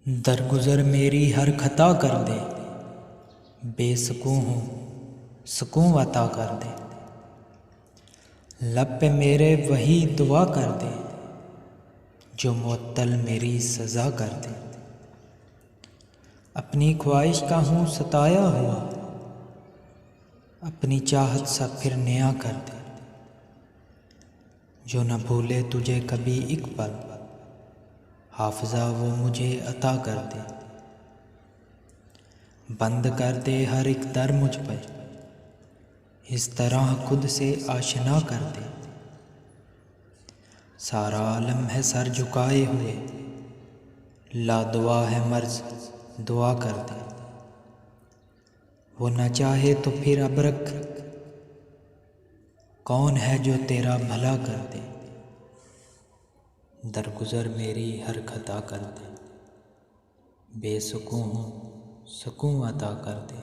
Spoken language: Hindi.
दरगुज़र मेरी हर खता कर दे, बेसुकूं हूँ सुकून अता कर दे। लब पे मेरे वही दुआ कर दे, जो मुअत्तल मेरी सज़ा कर दे। अपनी ख्वाहिश का हूँ सताया हुआ, अपनी चाहत सा फिर नया कर दे। जो न भूले तुझे कभी एक पल, हाफ़िज़ा वो मुझे अता कर दे। बंद कर दे हर एक दर मुझ पर, इस तरह खुद से आशना कर दे। सारा आलम है सर झुकाए हुए, ला दुआ है मर्ज़ दुआ कर दे। वो न चाहे तो फिर अब रख, कौन है जो तेरा भला कर दे। दरगुज़र मेरी हर खता कर दे, बेसुकूं हूँ सुकून अता कर दे।